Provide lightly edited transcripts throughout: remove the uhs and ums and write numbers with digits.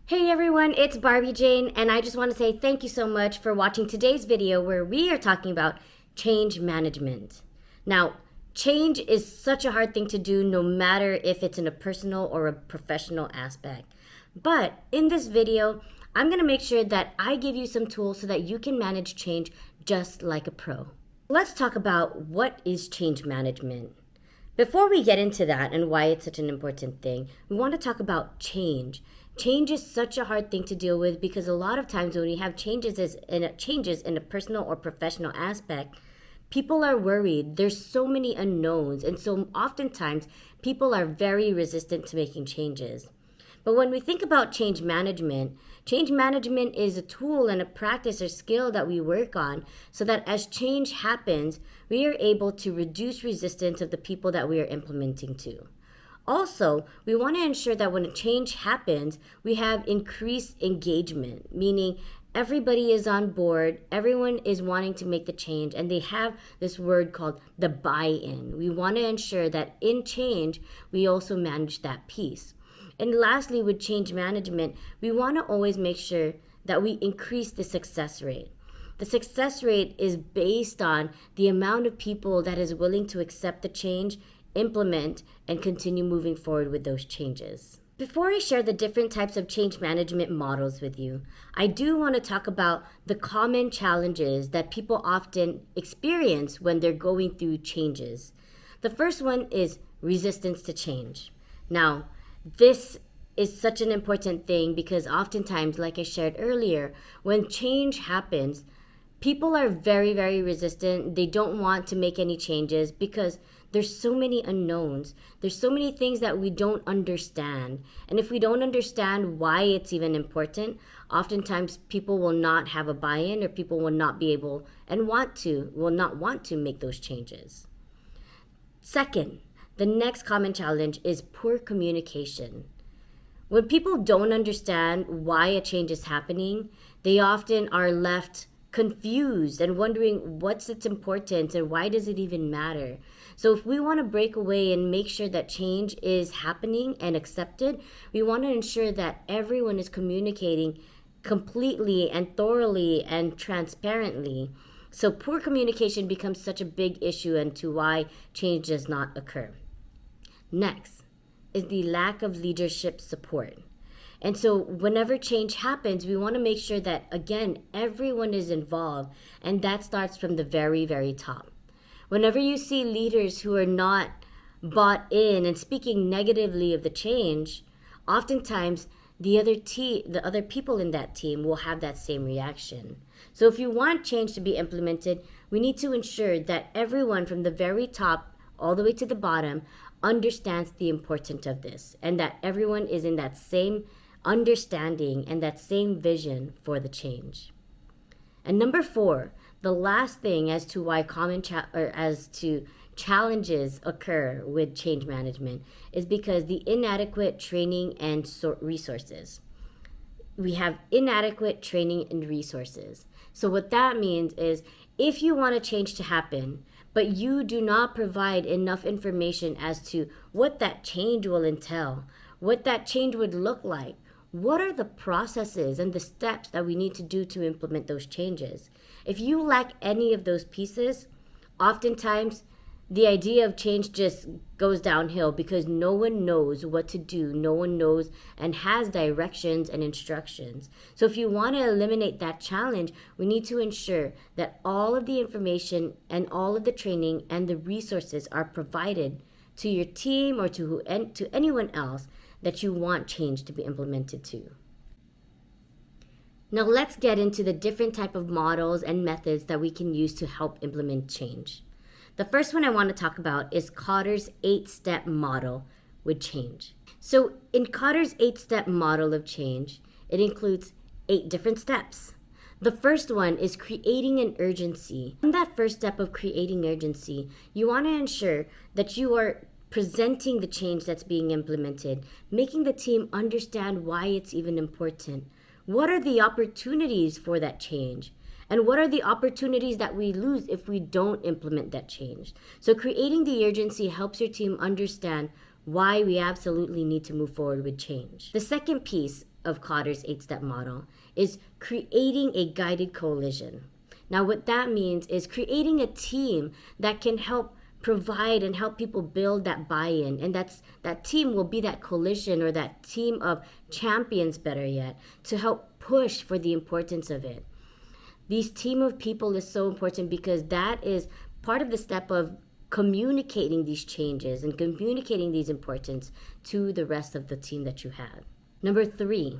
Hey everyone, it's Barbie Jane, and I just want to say thank you so much for watching today's video where we are talking about change management. Now, change is such a hard thing to do no matter if it's in a personal or a professional aspect. But in this video, I'm going to make sure that I give you some tools so that you can manage change just like a pro. Let's talk about what is change management. Before we get into that and why it's such an important thing, we want to talk about change. Change is such a hard thing to deal with because a lot of times when we have changes in a personal or professional aspect, people are worried. There's so many unknowns, and so oftentimes people are very resistant to making changes. But when we think about change management is a tool and a practice or skill that we work on so that as change happens, we are able to reduce resistance of the people that we are implementing to. Also, we want to ensure that when a change happens, we have increased engagement, meaning everybody is on board, everyone is wanting to make the change, and they have this word called the buy-in. We want to ensure that in change, we also manage that piece. And lastly, with change management, we want to always make sure that we increase the success rate. The success rate is based on the amount of people that is willing to accept the change, implement, and continue moving forward with those changes. Before I share the different types of change management models with you, I do want to talk about the common challenges that people often experience when they're going through changes. The first one is resistance to change. Now, this is such an important thing because oftentimes, like I shared earlier, when change happens, people are very, very resistant. They don't want to make any changes because there's so many unknowns. There's so many things that we don't understand. And if we don't understand why it's even important, oftentimes people will not have a buy-in, or people will not be able and will not want to make those changes. Second, the next common challenge is poor communication. When people don't understand why a change is happening, they often are left confused and wondering what's its importance and why does it even matter. So if we want to break away and make sure that change is happening and accepted, we want to ensure that everyone is communicating completely and thoroughly and transparently. So poor communication becomes such a big issue and to why change does not occur. Next is the lack of leadership support. And so whenever change happens, we want to make sure that, again, everyone is involved, and that starts from the very, very top. Whenever you see leaders who are not bought in and speaking negatively of the change, oftentimes the other people in that team will have that same reaction. So if you want change to be implemented, we need to ensure that everyone from the very top all the way to the bottom understands the importance of this, and that everyone is in that same understanding and that same vision for the change. And number 4, the last thing as to why challenges occur with change management is because the inadequate training and resources. We have inadequate training and resources. So what that means is if you want a change to happen, but you do not provide enough information as to what that change will entail, what that change would look like, what are the processes and the steps that we need to do to implement those changes? If you lack any of those pieces, oftentimes the idea of change just goes downhill because no one knows what to do. No one knows and has directions and instructions. So if you want to eliminate that challenge, we need to ensure that all of the information and all of the training and the resources are provided to your team or to anyone else that you want change to be implemented to. Now let's get into the different type of models and methods that we can use to help implement change. The first one I want to talk about is Kotter's 8-step model with change. So in Kotter's 8-step model of change, it includes 8 different steps. The first one is creating an urgency. In that first step of creating urgency, you want to ensure that you are presenting the change that's being implemented, making the team understand why it's even important. What are the opportunities for that change? And what are the opportunities that we lose if we don't implement that change? So creating the urgency helps your team understand why we absolutely need to move forward with change. The second piece of Kotter's 8-step model is creating a guided coalition. Now, what that means is creating a team that can help provide and help people build that buy-in. And that team will be that coalition or that team of champions, better yet, to help push for the importance of it. These team of people is so important because that is part of the step of communicating these changes and communicating these importance to the rest of the team that you have. Number 3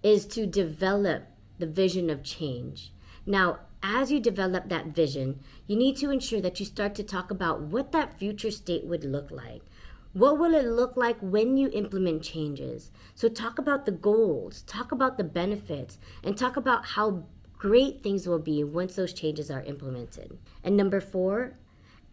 is to develop the vision of change. Now, as you develop that vision, you need to ensure that you start to talk about what that future state would look like. What will it look like when you implement changes? So talk about the goals, talk about the benefits, and talk about how great things will be once those changes are implemented. And number 4,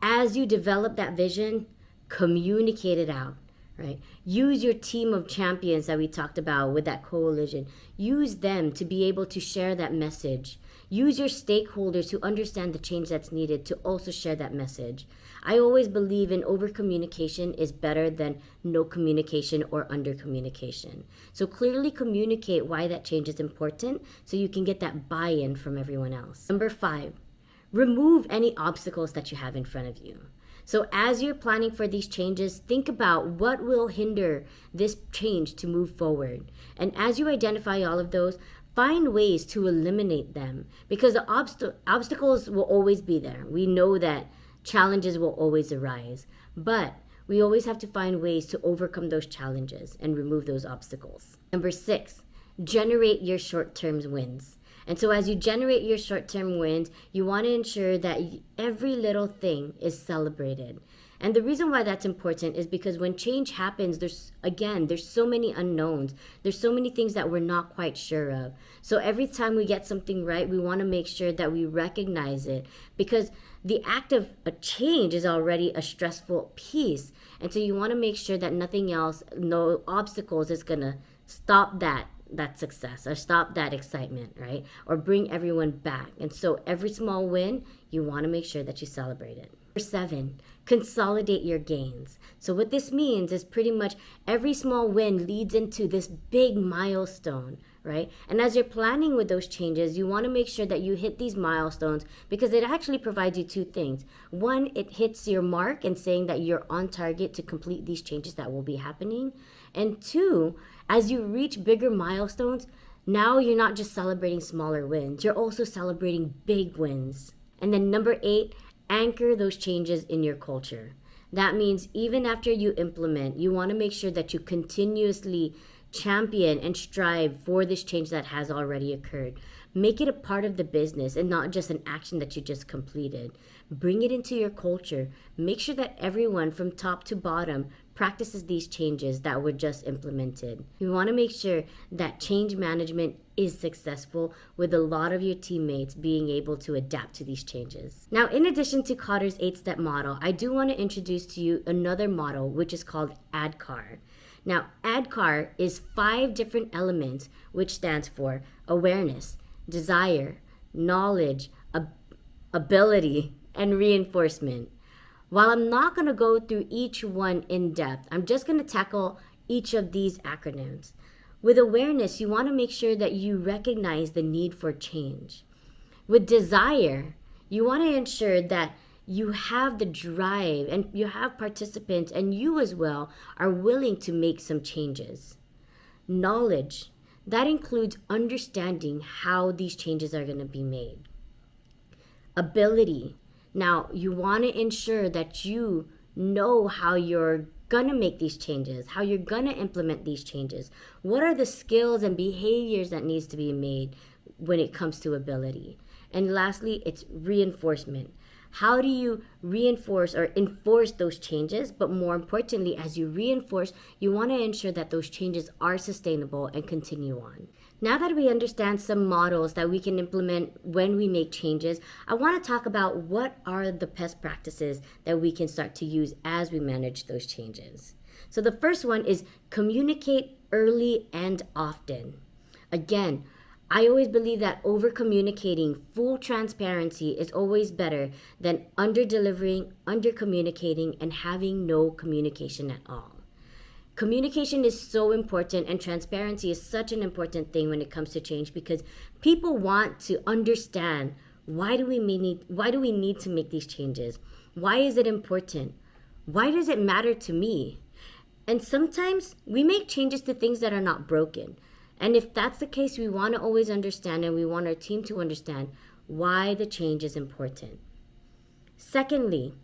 as you develop that vision, communicate it out, right? Use your team of champions that we talked about with that coalition. Use them to be able to share that message. Use your stakeholders who understand the change that's needed to also share that message. I always believe in over-communication is better than no communication or under-communication. So clearly communicate why that change is important so you can get that buy-in from everyone else. Number 5, remove any obstacles that you have in front of you. So as you're planning for these changes, think about what will hinder this change to move forward. And as you identify all of those, find ways to eliminate them because the obstacles will always be there. We know that challenges will always arise, but we always have to find ways to overcome those challenges and remove those obstacles. Number 6, generate your short-term wins. And so as you generate your short-term wins, you want to ensure that every little thing is celebrated. And the reason why that's important is because when change happens, there's so many unknowns. There's so many things that we're not quite sure of. So every time we get something right, we want to make sure that we recognize it because the act of a change is already a stressful piece. And so you want to make sure that nothing else, no obstacles is going to stop that success or stop that excitement, right? Or bring everyone back. And so every small win, you want to make sure that you celebrate it. Number 7, consolidate your gains. So what this means is pretty much every small win leads into this big milestone, right? And as you're planning with those changes, you want to make sure that you hit these milestones because it actually provides you 2 things. 1, it hits your mark and saying that you're on target to complete these changes that will be happening. And 2, as you reach bigger milestones, now you're not just celebrating smaller wins, you're also celebrating big wins. And then number 8, anchor those changes in your culture. That means even after you implement, you want to make sure that you continuously champion and strive for this change that has already occurred. Make it a part of the business and not just an action that you just completed. Bring it into your culture. Make sure that everyone from top to bottom practices these changes that were just implemented. You want to make sure that change management is successful with a lot of your teammates being able to adapt to these changes. Now, in addition to Kotter's 8-step model, I do want to introduce to you another model which is called ADKAR. Now, ADKAR is 5 different elements which stands for awareness, desire, knowledge, ability, and reinforcement. While I'm not going to go through each one in depth, I'm just going to tackle each of these acronyms. With awareness, you want to make sure that you recognize the need for change. With desire, you want to ensure that you have the drive and you have participants and you as well are willing to make some changes. Knowledge, that includes understanding how these changes are going to be made. Ability, now you want to ensure that you know how you're going to make these changes, how you're going to implement these changes. What are the skills and behaviors that needs to be made when it comes to ability? And lastly, it's reinforcement. How do you reinforce or enforce those changes? But more importantly, as you reinforce, you want to ensure that those changes are sustainable and continue on. Now that we understand some models that we can implement when we make changes, I want to talk about what are the best practices that we can start to use as we manage those changes. So the first one is communicate early and often. Again, I always believe that over-communicating, full transparency is always better than under-delivering, under-communicating, and having no communication at all. Communication is so important, and transparency is such an important thing when it comes to change, because people want to understand, why do we need to make these changes? Why is it important? Why does it matter to me? And sometimes we make changes to things that are not broken. And if that's the case, we want to always understand, and we want our team to understand why the change is important. Secondly,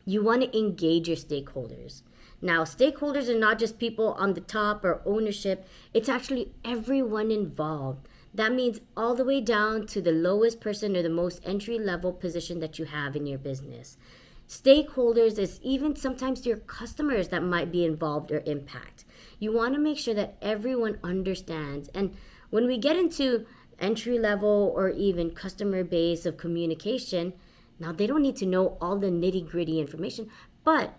you want to engage your stakeholders. Now, stakeholders are not just people on the top or ownership. It's actually everyone involved. That means all the way down to the lowest person or the most entry-level position that you have in your business. Stakeholders is even sometimes your customers that might be involved or impact. You want to make sure that everyone understands. And when we get into entry-level or even customer base of communication, now they don't need to know all the nitty-gritty information, but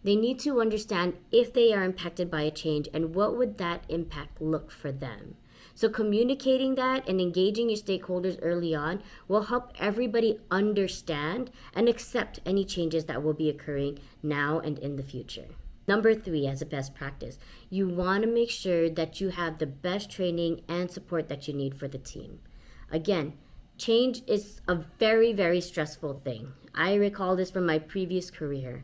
they need to understand if they are impacted by a change and what would that impact look for them. So communicating that and engaging your stakeholders early on will help everybody understand and accept any changes that will be occurring now and in the future. Number 3, as a best practice, you want to make sure that you have the best training and support that you need for the team. Again, change is a very, very stressful thing. I recall this from my previous career.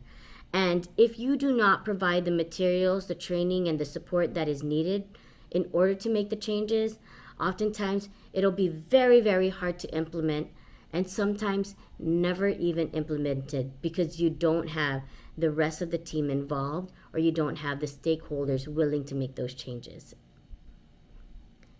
And if you do not provide the materials, the training, and the support that is needed in order to make the changes, oftentimes it'll be very, very hard to implement, and sometimes never even implemented, because you don't have the rest of the team involved, or you don't have the stakeholders willing to make those changes.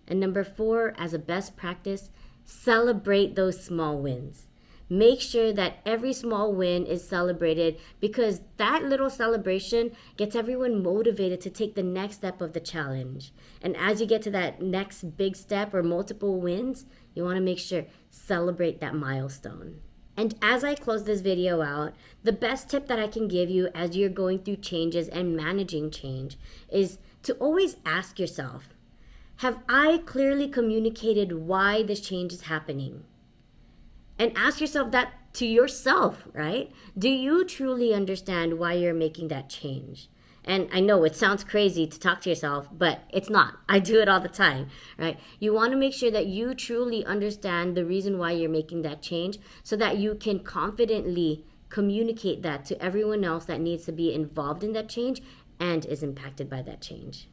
And number 4, as a best practice, celebrate those small wins. Make sure that every small win is celebrated, because that little celebration gets everyone motivated to take the next step of the challenge. And as you get to that next big step or multiple wins, you want to make sure celebrate that milestone. And as I close this video out, the best tip that I can give you as you're going through changes and managing change is to always ask yourself, have I clearly communicated why this change is happening? And ask yourself that to yourself, right? Do you truly understand why you're making that change? And I know it sounds crazy to talk to yourself, but it's not. I do it all the time, right? You want to make sure that you truly understand the reason why you're making that change, so that you can confidently communicate that to everyone else that needs to be involved in that change and is impacted by that change.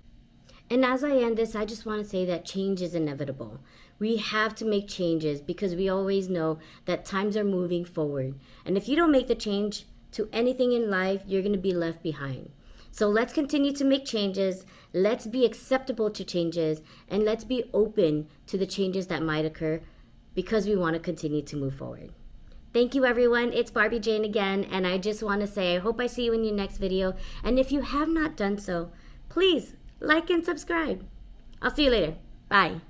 And as I end this, I just want to say that change is inevitable. We have to make changes because we always know that times are moving forward. And if you don't make the change to anything in life, you're going to be left behind. So let's continue to make changes. Let's be acceptable to changes. And let's be open to the changes that might occur, because we want to continue to move forward. Thank you, everyone. It's Barbie Jane again. And I just want to say, I hope I see you in your next video. And if you have not done so, please like and subscribe. I'll see you later. Bye.